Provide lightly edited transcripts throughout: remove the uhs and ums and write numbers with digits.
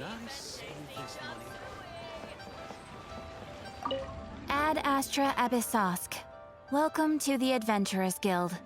nice this morning. Ad Astra Abyssosk. Welcome to the Adventurers Guild.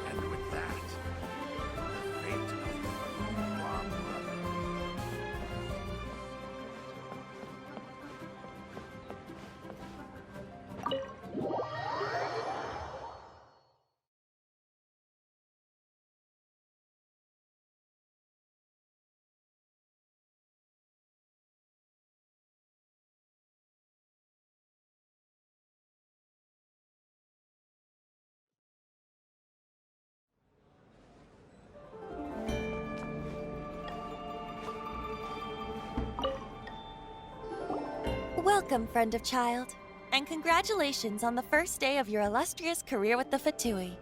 And with that, the fate of the Wrong Brother. Welcome, friend of child, and congratulations on the first day of your illustrious career with the Fatui.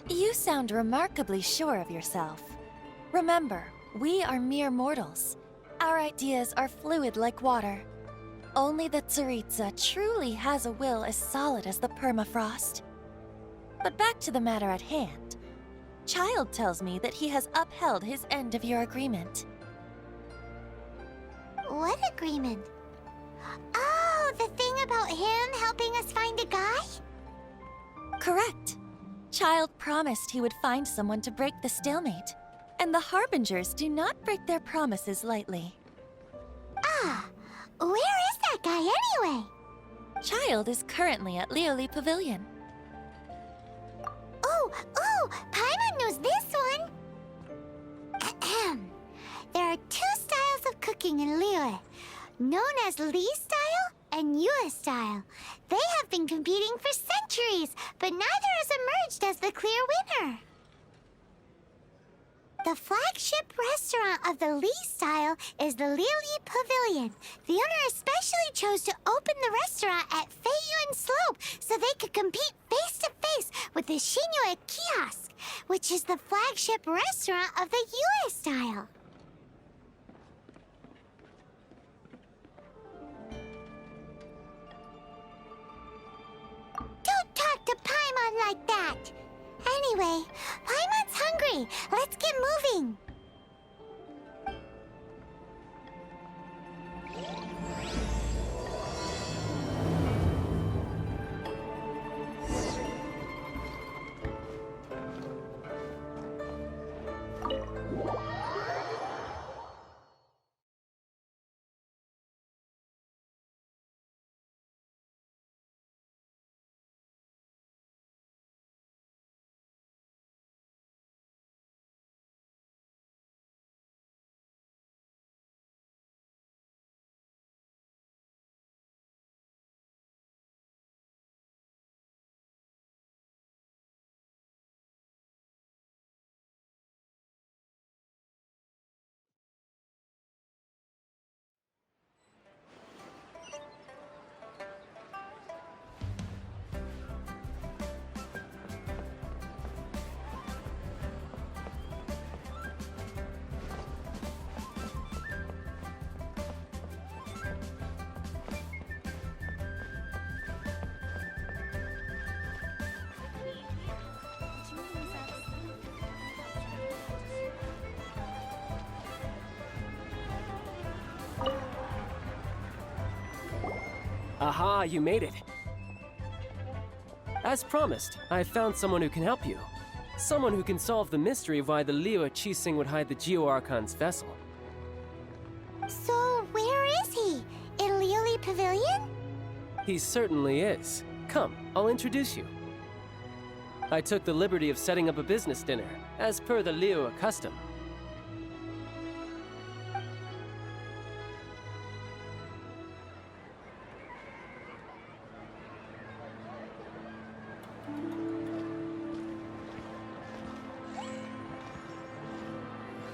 You sound remarkably sure of yourself. Remember, we are mere mortals. Our ideas are fluid like water. Only the Tsaritsa truly has a will as solid as the permafrost. But back to the matter at hand. Child tells me that he has upheld his end of your agreement. What agreement? Oh, the thing about him helping us find a guy? Correct. Child promised he would find someone to break the stalemate, and the Harbingers do not break their promises lightly. Ah, where is that guy anyway? Child is currently at Lioli Pavilion. Oh, Paimon knows this one! Ahem. There are two styles of cooking in Liyue, known as Li style and Yue style. They have been competing for centuries, but neither has emerged as the clear winner. The flagship restaurant of the Li style is the Lioli Pavilion. The owner especially chose to open the restaurant at Feiyuan Slope so they could compete face-to-face with the Shinyue Kiosk, which is the flagship restaurant of the Yue style. Don't talk to Paimon like that! Anyway, Paimon's hungry. Let's get moving. Aha, you made it. As promised, I found someone who can help you. Someone who can solve the mystery of why the Liyue Qixing would hide the Geo Archon's vessel. So, where is he? He certainly is. Come, I'll introduce you. I took the liberty of setting up a business dinner, as per the Liu custom.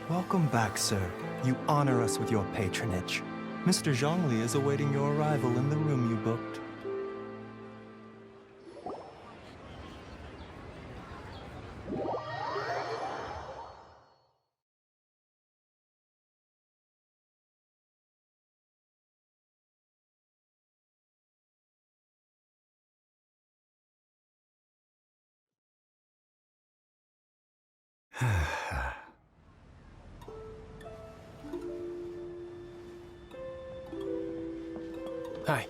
Welcome back, sir. You honor us with your patronage. Mr. Zhongli is awaiting your arrival in the room you booked. Hi.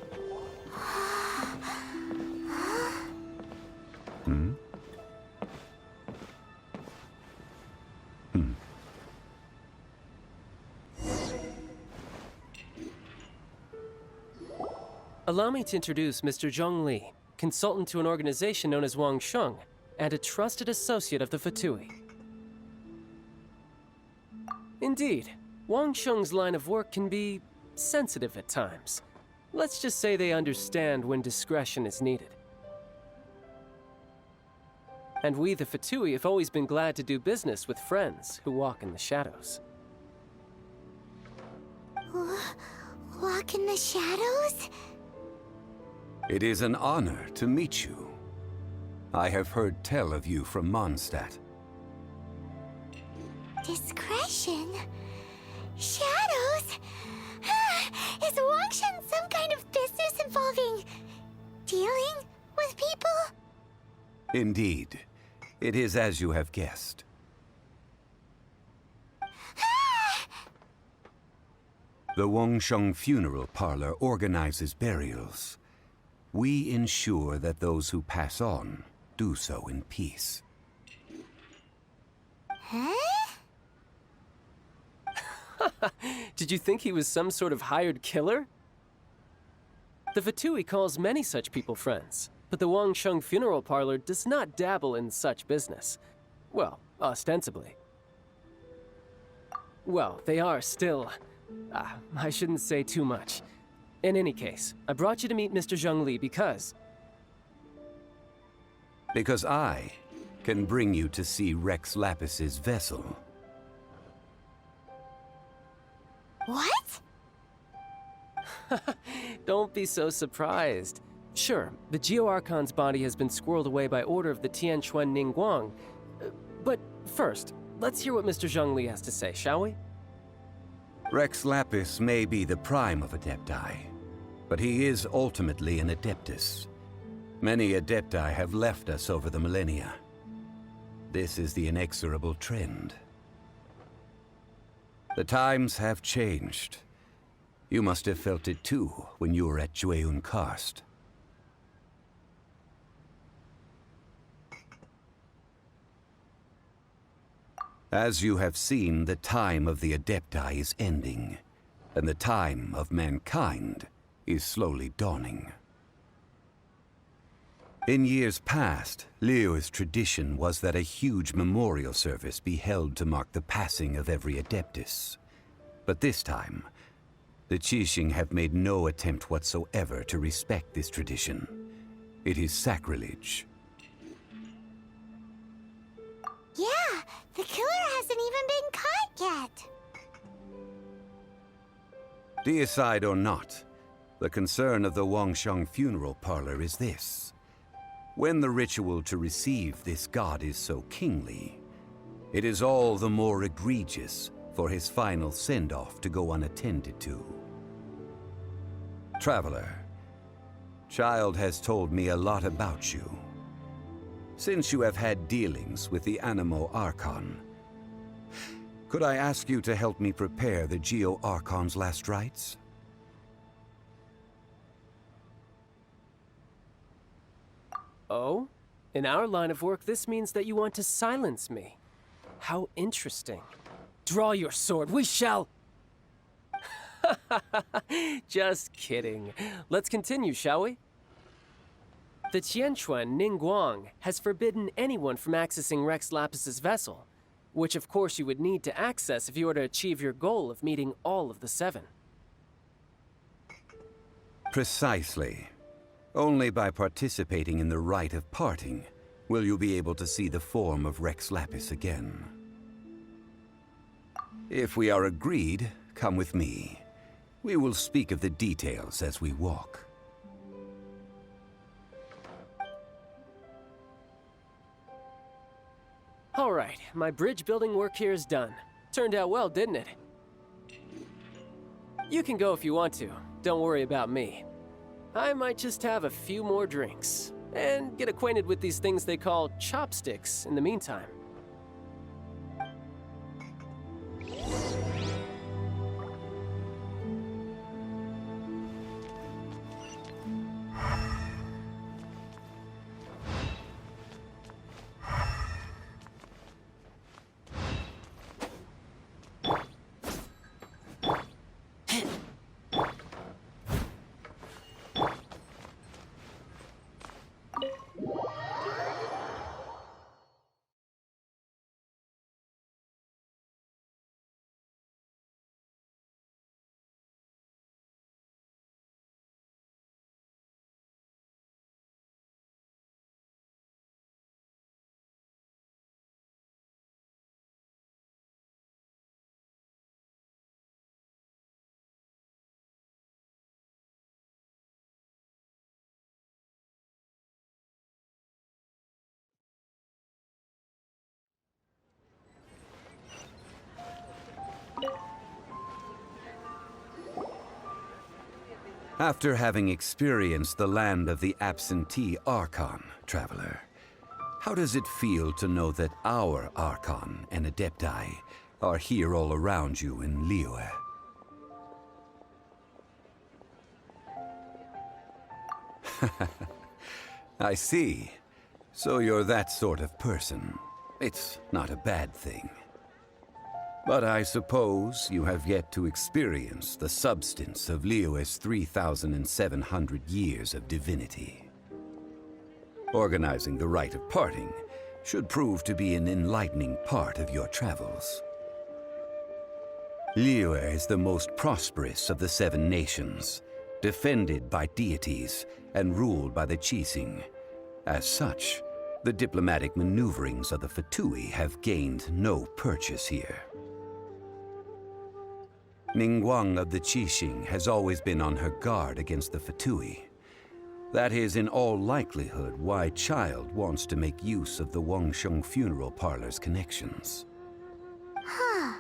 Allow me to introduce Mr. Zhongli, consultant to an organization known as Wang Sheng, and a trusted associate of the Fatui. Indeed, Wang Sheng's line of work can be sensitive at times. Let's just say they understand when discretion is needed. And we, the Fatui, have always been glad to do business with friends who walk in the shadows. Walk in the shadows? It is an honor to meet you. I have heard tell of you from Mondstadt. Discretion? Shadows? Is Wangshan some kind of business involving dealing with people? Indeed. It is as you have guessed. The Wangsheng Funeral Parlor organizes burials. We ensure that those who pass on do so in peace. Huh? Did you think he was some sort of hired killer? The Fatui calls many such people friends, but the Wangsheng Funeral Parlor does not dabble in such business. Well, ostensibly. Well, they are still... I shouldn't say too much. In any case, I brought you to meet Mr. Zhongli because... Because I can bring you to see Rex Lapis's vessel. What? Don't be so surprised. Sure, the Geo-Archon's body has been squirreled away by order of the Tianquan Ningguang. But first, let's hear what Mr. Zhongli has to say, shall we? Rex Lapis may be the prime of Adepti, but he is ultimately an Adeptus. Many Adepti have left us over the millennia. This is the inexorable trend. The times have changed. You must have felt it too when you were at Jueyun Karst. As you have seen, the time of the Adepti is ending, and the time of mankind is slowly dawning. In years past, Liu's tradition was that a huge memorial service be held to mark the passing of every Adeptus. But this time, the Qixing have made no attempt whatsoever to respect this tradition. It is sacrilege. Yeah, the killer hasn't even been caught yet. Deicide or not, the concern of the Wangsheng Funeral Parlor is this. When the ritual to receive this god is so kingly, it is all the more egregious for his final send-off to go unattended to. Traveler, Child has told me a lot about you. Since you have had dealings with the Animo Archon, could I ask you to help me prepare the Geo Archon's last rites? Oh? In our line of work, this means that you want to silence me. How interesting. Draw your sword, we shall... Just kidding. Let's continue, shall we? The Tianquan Ningguang has forbidden anyone from accessing Rex Lapis's vessel, which of course you would need to access if you were to achieve your goal of meeting all of the 7. Precisely. Only by participating in the rite of parting will you be able to see the form of Rex Lapis again. If we are agreed, come with me. We will speak of the details as we walk. All right, my bridge building work here is done. Turned out well, didn't it? You can go if you want to. Don't worry about me. I might just have a few more drinks and get acquainted with these things they call chopsticks in the meantime. After having experienced the land of the absentee Archon, traveler, how does it feel to know that our Archon and Adepti are here all around you in Liyue? I see. So you're that sort of person. It's not a bad thing. But I suppose you have yet to experience the substance of Liyue's 3,700 years of divinity. Organizing the rite of parting should prove to be an enlightening part of your travels. Liyue is the most prosperous of the 7 nations, defended by deities and ruled by the Qixing. As such, the diplomatic maneuverings of the Fatui have gained no purchase here. Ningguang of the Qixing has always been on her guard against the Fatui. That is in all likelihood why Child wants to make use of the Wangsheng funeral parlor's connections. Huh.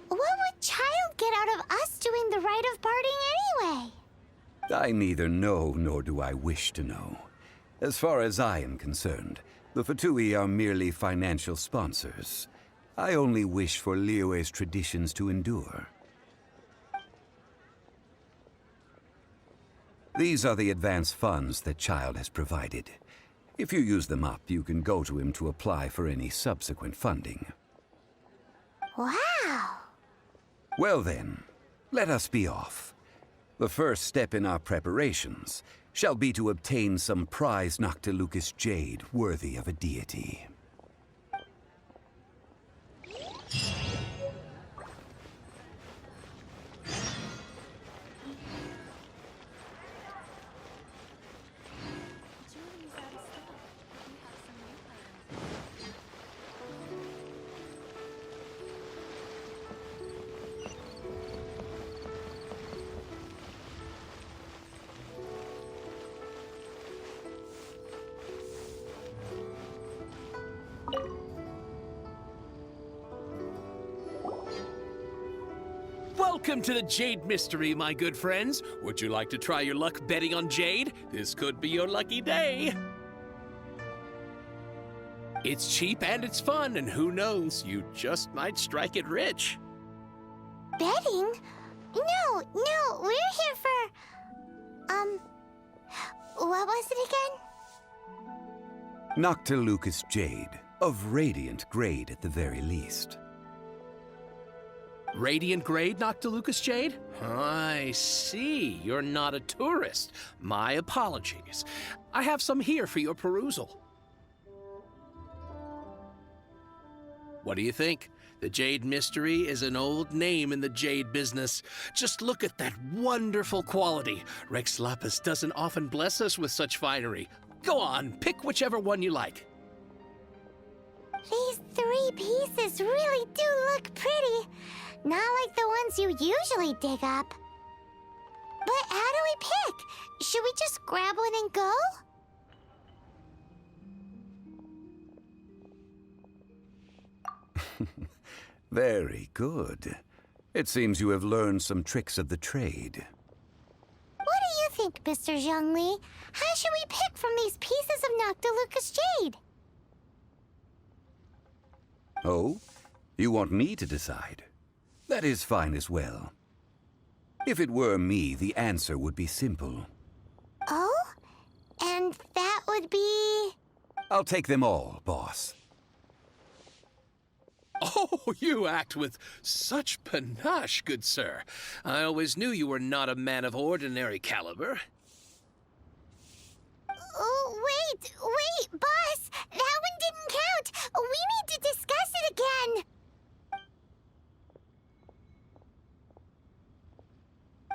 What would Child get out of us doing the rite of parting anyway? I neither know nor do I wish to know. As far as I am concerned, the Fatui are merely financial sponsors. I only wish for Liyue's traditions to endure. These are the advance funds that Child has provided. If you use them up, you can go to him to apply for any subsequent funding. Wow! Well then, let us be off. The first step in our preparations shall be to obtain some prized Noctilucous jade worthy of a deity. Welcome to the Jade Mystery, my good friends. Would you like to try your luck betting on Jade? This could be your lucky day. It's cheap and it's fun, and who knows, you just might strike it rich. Betting? No, we're here for... what was it again? Noctilucous jade, of radiant grade at the very least. Radiant grade Noctilucous Jade? I see. You're not a tourist. My apologies. I have some here for your perusal. What do you think? The Jade Mystery is an old name in the jade business. Just look at that wonderful quality. Rex Lapis doesn't often bless us with such finery. Go on, pick whichever one you like. These 3 pieces really do look pretty. Not like the ones you usually dig up. But how do we pick? Should we just grab one and go? Very good. It seems you have learned some tricks of the trade. What do you think, Mr. Zhongli? How should we pick from these pieces of Noctilucous Jade? Oh? You want me to decide? That is fine as well. If it were me, the answer would be simple. Oh? And that would be... I'll take them all, boss. Oh, you act with such panache, good sir. I always knew you were not a man of ordinary caliber. Oh, wait, boss! That one didn't count! We need to discuss it again!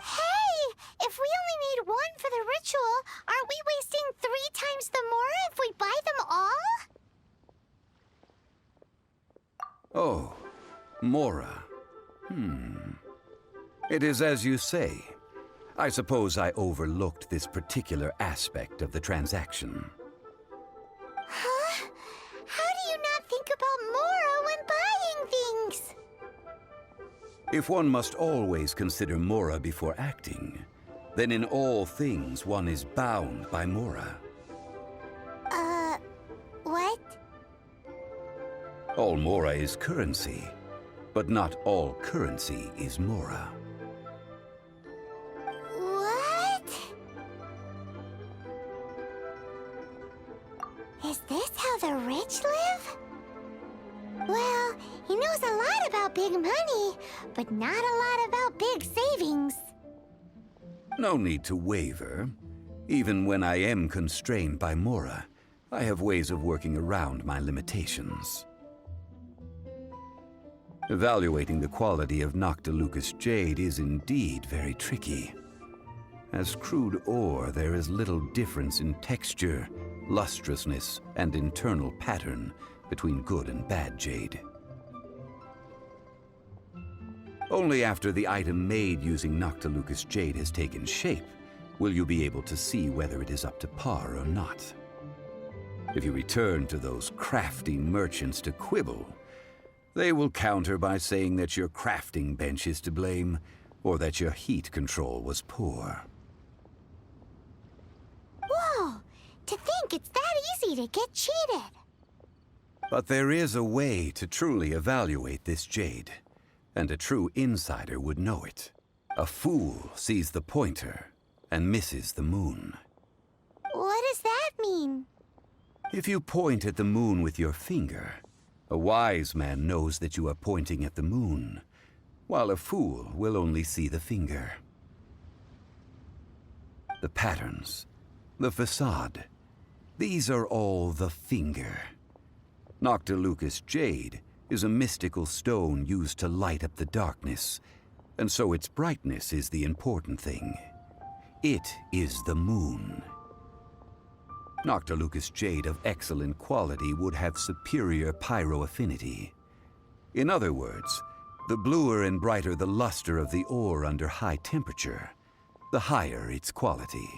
Hey! If we only need one for the ritual, aren't we wasting 3 times the Mora if we buy them all? Oh, Mora. It is as you say. I suppose I overlooked this particular aspect of the transaction. Huh? How do you not think about Mora when buying things? If one must always consider Mora before acting, then in all things one is bound by Mora. What? All Mora is currency, but not all currency is Mora. What? Is this how the rich live? Well, he knows a lot about big money, but not a lot about big savings. No need to waver. Even when I am constrained by Mora, I have ways of working around my limitations. Evaluating the quality of Noctilucous Jade is indeed very tricky. As crude ore, there is little difference in texture, lustrousness, and internal pattern between good and bad jade. Only after the item made using Noctilucous Jade has taken shape will you be able to see whether it is up to par or not. If you return to those crafty merchants to quibble, they will counter by saying that your crafting bench is to blame, or that your heat control was poor. Whoa! To think it's that easy to get cheated! But there is a way to truly evaluate this jade, and a true insider would know it. A fool sees the pointer and misses the moon. What does that mean? If you point at the moon with your finger, a wise man knows that you are pointing at the moon, while a fool will only see the finger. The patterns, the facade, these are all the finger. Noctilucous Jade is a mystical stone used to light up the darkness, and so its brightness is the important thing. It is the moon. Noctilucous Jade of excellent quality would have superior pyroaffinity. In other words, the bluer and brighter the luster of the ore under high temperature, the higher its quality.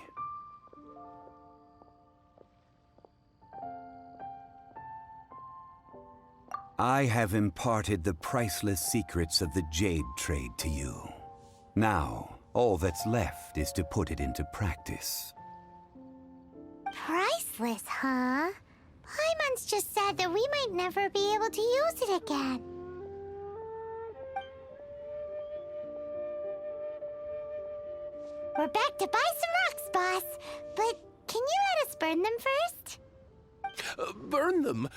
I have imparted the priceless secrets of the jade trade to you. Now, all that's left is to put it into practice. Priceless, huh? Paimon's just said that we might never be able to use it again. We're back to buy some rocks, boss. But can you let us burn them first? burn them.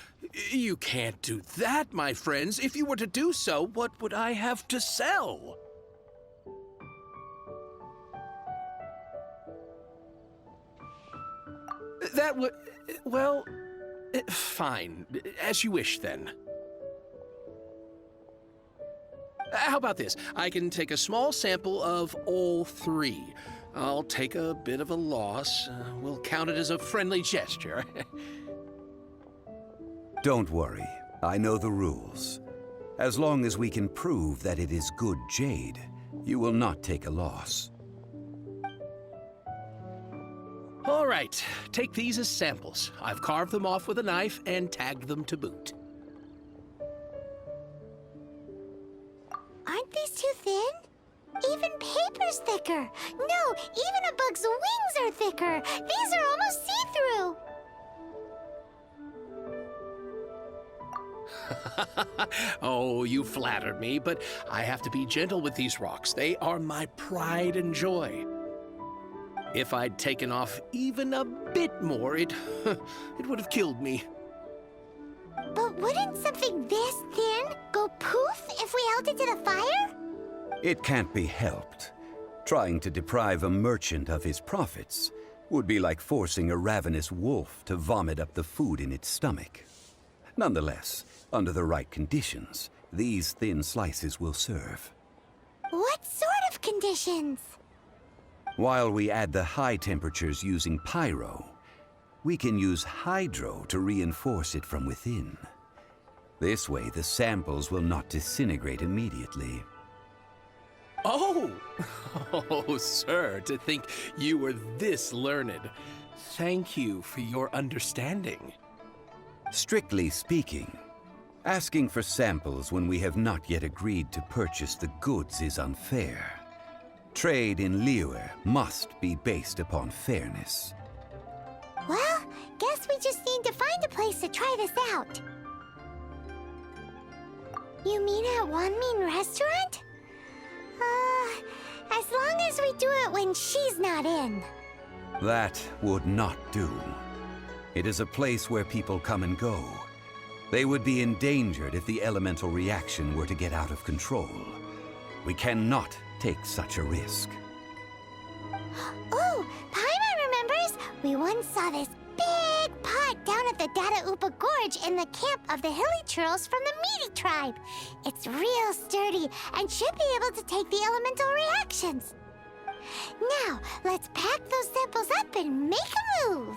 You can't do that, my friends. If you were to do so, what would I have to sell? That would... well... fine. As you wish, then. How about this? I can take a small sample of all three. I'll take a bit of a loss. We'll count it as a friendly gesture. Don't worry. I know the rules. As long as we can prove that it is good jade, you will not take a loss. All right. Take these as samples. I've carved them off with a knife and tagged them to boot. Aren't these too thin? Even paper's thicker. No, even a bug's wings are thicker. These are almost see-through. Oh, you flattered me, but I have to be gentle with these rocks. They are my pride and joy. If I'd taken off even a bit more, it would have killed me. But wouldn't something this thin go poof if we held it to the fire? It can't be helped. Trying to deprive a merchant of his profits would be like forcing a ravenous wolf to vomit up the food in its stomach. Nonetheless, under the right conditions, these thin slices will serve. What sort of conditions? While we add the high temperatures using pyro, we can use hydro to reinforce it from within. This way, the samples will not disintegrate immediately. Oh! Oh, sir, to think you were this learned. Thank you for your understanding. Strictly speaking, asking for samples when we have not yet agreed to purchase the goods is unfair. Trade in Liyue must be based upon fairness. Well, guess we just need to find a place to try this out. You mean at Wanmin Restaurant? As long as we do it when she's not in. That would not do. It is a place where people come and go. They would be endangered if the elemental reaction were to get out of control. We cannot take such a risk. Oh, Paimon remembers! We once saw this big pot down at the Dada Upa Gorge in the camp of the hilly churls from the Meaty tribe. It's real sturdy and should be able to take the elemental reactions. Now, let's pack those samples up and make a move.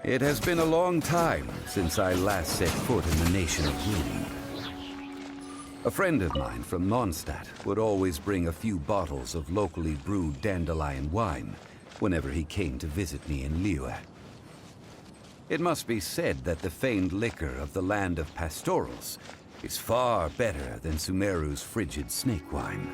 It has been a long time since I last set foot in the Nation of Wind. A friend of mine from Mondstadt would always bring a few bottles of locally brewed dandelion wine whenever he came to visit me in Liyue. It must be said that the famed liquor of the land of pastorals is far better than Sumeru's frigid snake wine.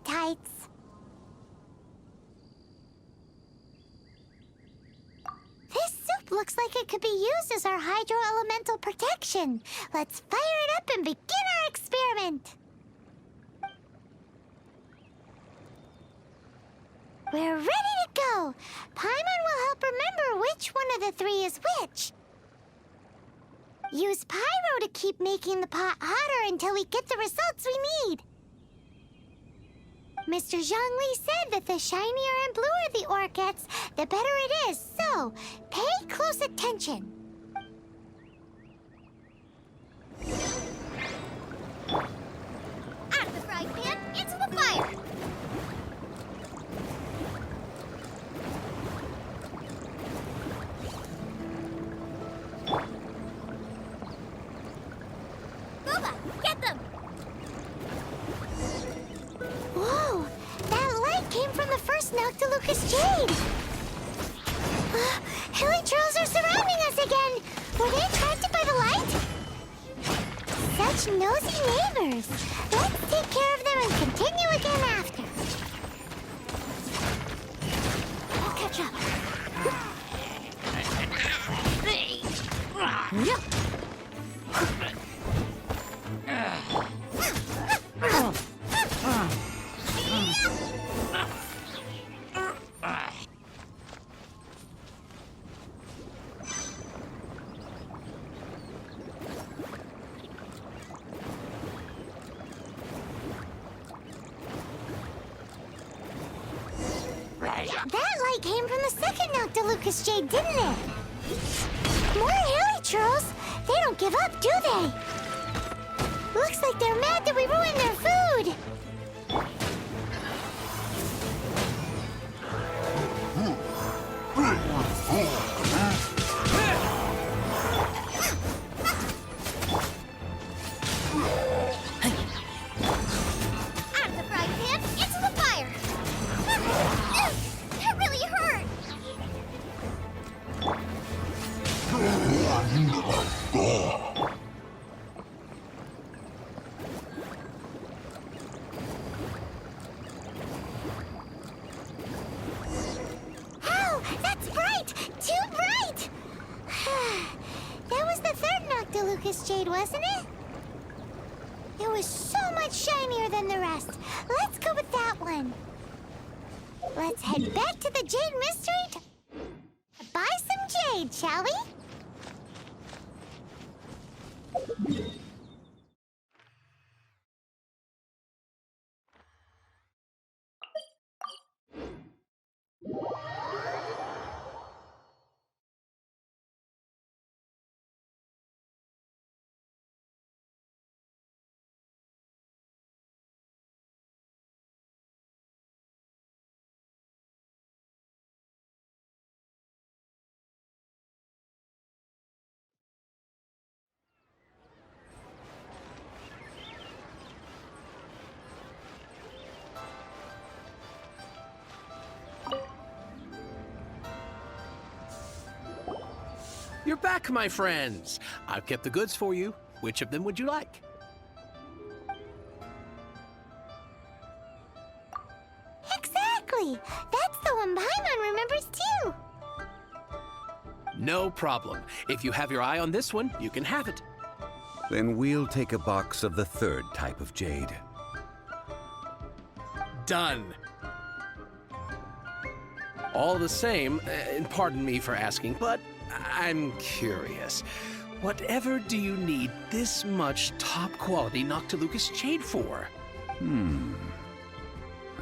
appetites. This soup looks like it could be used as our hydro-elemental protection. Let's fire it up and begin our experiment. We're ready to go. Paimon will help remember which one of the three is which. Use pyro to keep making the pot hotter until we get the results we need. Mr. Zhongli said that the shinier and bluer the ore gets, the better it is, so pay close attention. Out of the frying pan, into the fire! Boba, get them! Whoa! That light came from the first Noctilucous Jade! Hilly trolls are surrounding us again! Were they attracted by the light? Such nosy neighbors! Let's take care of them and continue again after. I'll catch up. Yep. That light came from the second Noctilucous Jade, didn't it? More hilly trolls! They don't give up, do they? Looks like they're mad that we ruined their food! Out of the frying pan, into the fire! That really hurt! Ow! That's bright! Too bright! That was the third Noctilucous Jade, wasn't it? It was so much shinier than the rest. Let's go with that one. Let's head back to the Jade Mystery to buy some jade, shall we? You're back, my friends. I've kept the goods for you. Which of them would you like? Exactly! That's the one Paimon remembers too! No problem. If you have your eye on this one, you can have it. Then we'll take a box of the third type of jade. Done. All the same, and pardon me for asking, but I'm curious. Whatever do you need this much top-quality Noctilucous Jade for?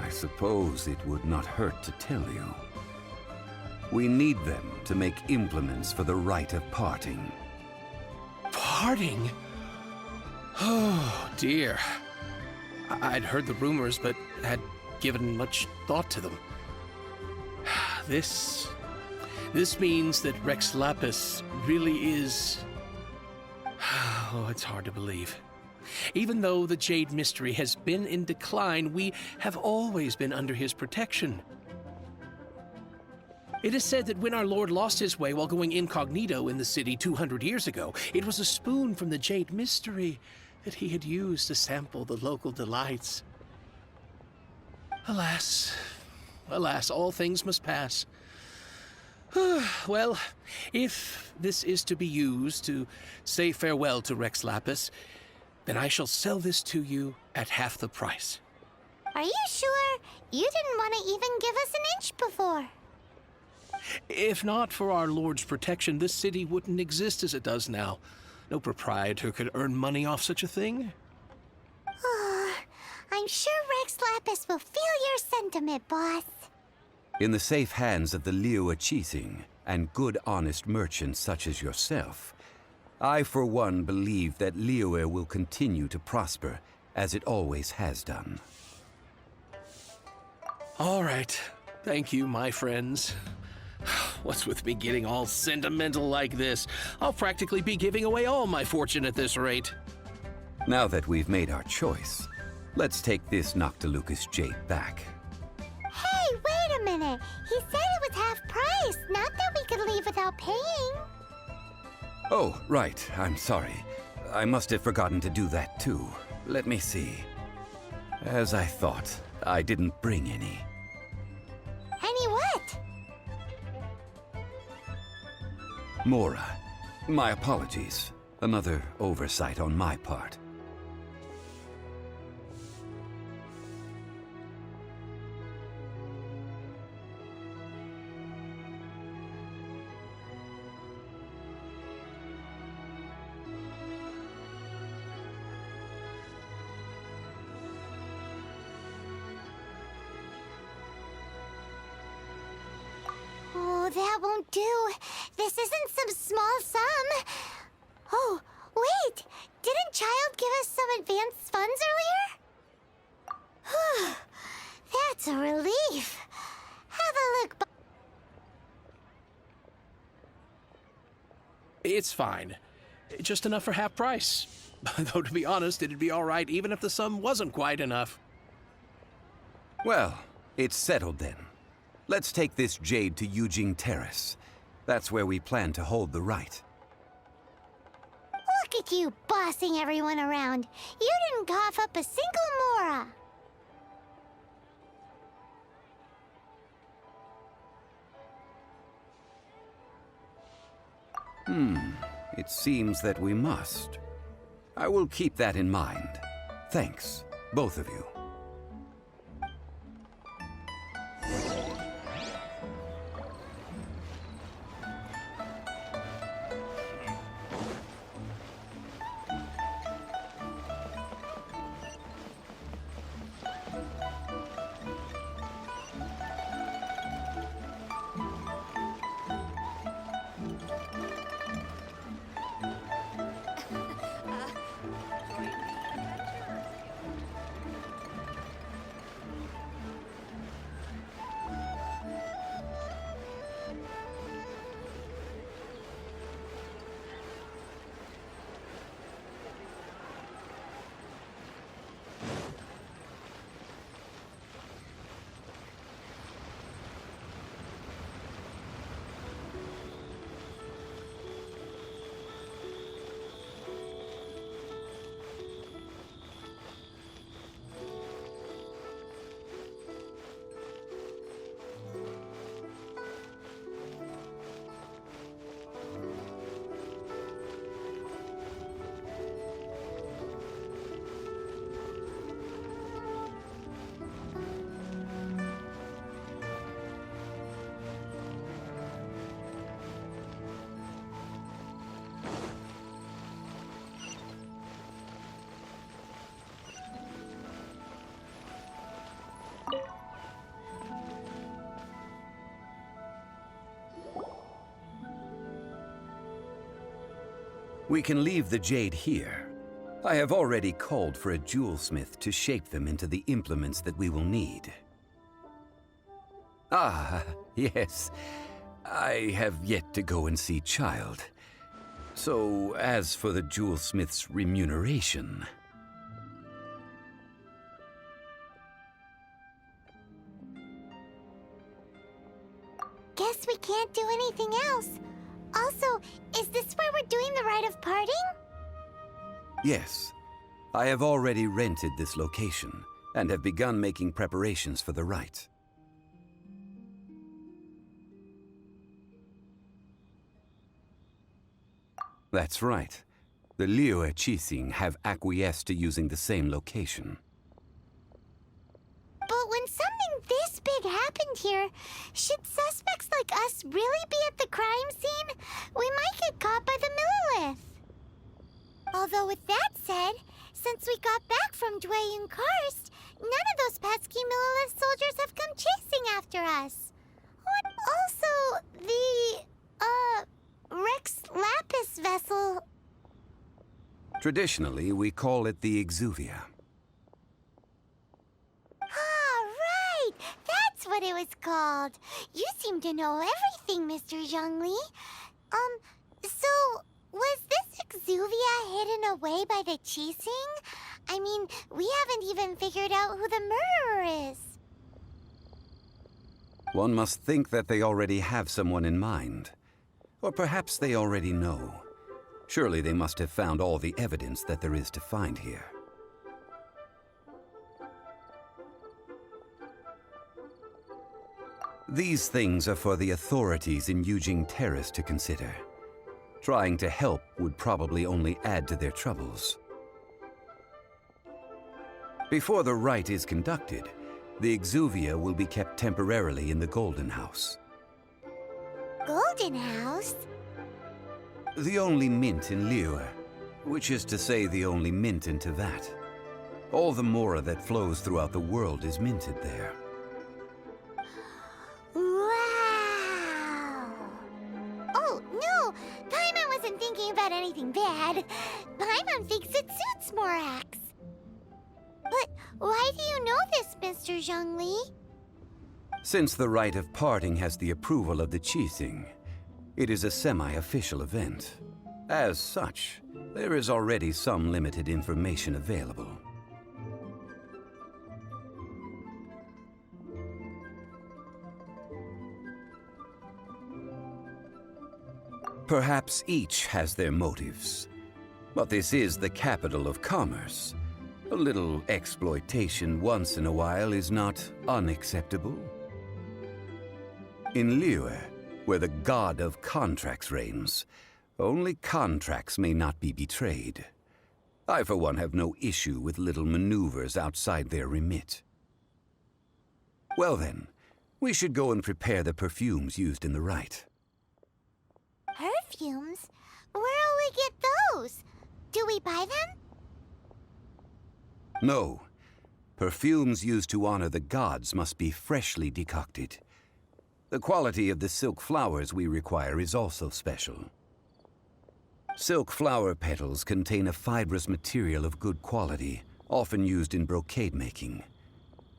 I suppose it would not hurt to tell you. We need them to make implements for the rite of parting. Parting? Oh, dear. I'd heard the rumors, but had given much thought to them. This means that Rex Lapis really is... Oh, it's hard to believe. Even though the Jade Mystery has been in decline, we have always been under his protection. It is said that when our Lord lost his way while going incognito in the city 200 years ago, it was a spoon from the Jade Mystery that he had used to sample the local delights. Alas, alas, all things must pass. Well, if this is to be used to say farewell to Rex Lapis, then I shall sell this to you at half the price. Are you sure? You didn't want to even give us an inch before. If not for our Lord's protection, this city wouldn't exist as it does now. No proprietor could earn money off such a thing. I'm sure Rex Lapis will feel your sentiment, boss. In the safe hands of the Liu Chising and good honest merchants such as yourself, I for one believe that Liyue will continue to prosper as it always has done. All right. Thank you, my friends. What's with me getting all sentimental like this? I'll practically be giving away all my fortune at this rate. Now that we've made our choice, let's take this Noctilucous jade back. Hey, wait a minute. He said it was half price, not that we could leave without paying. Oh, right. I'm sorry. I must have forgotten to do that too. Let me see. As I thought, I didn't bring any. Any what? Mora, my apologies. Another oversight on my part. Oh, that won't do. This isn't some small sum. Oh, wait! Didn't Child give us some advanced funds earlier? That's a relief. Have a look. It's fine. Just enough for half price. Though, to be honest, it'd be all right even if the sum wasn't quite enough. Well, it's settled then. Let's take this jade to Yujing Terrace. That's where we plan to hold the rite. Look at you bossing everyone around. You didn't cough up a single Mora. It seems that we must. I will keep that in mind. Thanks, both of you. We can leave the jade here. I have already called for a jewelsmith to shape them into the implements that we will need. Ah, yes. I have yet to go and see Child. So, as for the jewelsmith's remuneration... Guess we can't do anything else. Also, is this where we're doing the rite of parting? Yes, I have already rented this location, and have begun making preparations for the rite. That's right. The Liyue Qixing have acquiesced to using the same location. But when something this big happened here, should suspects like us really be at the crime scene? We might get caught by the Millilith. Although with that said, since we got back from Dwayne Karst, none of those pesky Millilith soldiers have come chasing after us. Also, the, Rex Lapis vessel. Traditionally, we call it the Exuvia. Ah, right! That's what it was called. You seem to know everything, Mr. Zhongli. So, was this Exuvia hidden away by the Qixing? I mean, we haven't even figured out who the murderer is. One must think that they already have someone in mind. Or perhaps they already know. Surely they must have found all the evidence that there is to find here. These things are for the authorities in Yujing Terrace to consider. Trying to help would probably only add to their troubles. Before the rite is conducted, the Exuvia will be kept temporarily in the Golden House. Golden House? The only mint in Liyue, which is to say the only mint in Teyvat. All the mora that flows throughout the world is minted there. Wow! Oh, no! Paimon wasn't thinking about anything bad. Paimon thinks it suits Morax. But why do you know this, Mr. Zhongli? Since the rite of parting has the approval of the Qixing, it is a semi-official event. As such, there is already some limited information available. Perhaps each has their motives, but this is the capital of commerce. A little exploitation once in a while is not unacceptable. In Liyue, where the god of contracts reigns, only contracts may not be betrayed. I, for one, have no issue with little maneuvers outside their remit. Well then, we should go and prepare the perfumes used in the rite. Perfumes? Where'll we get those? Do we buy them? No. Perfumes used to honor the gods must be freshly decocted. The quality of the silk flowers we require is also special. Silk flower petals contain a fibrous material of good quality, often used in brocade making.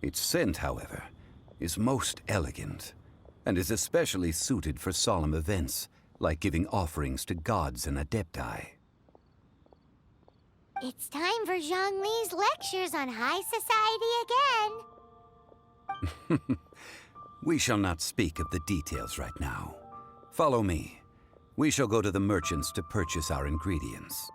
Its scent, however, is most elegant, and is especially suited for solemn events, like giving offerings to gods and adepti. It's time for Zhongli's lectures on high society again. We shall not speak of the details right now. Follow me. We shall go to the merchants to purchase our ingredients.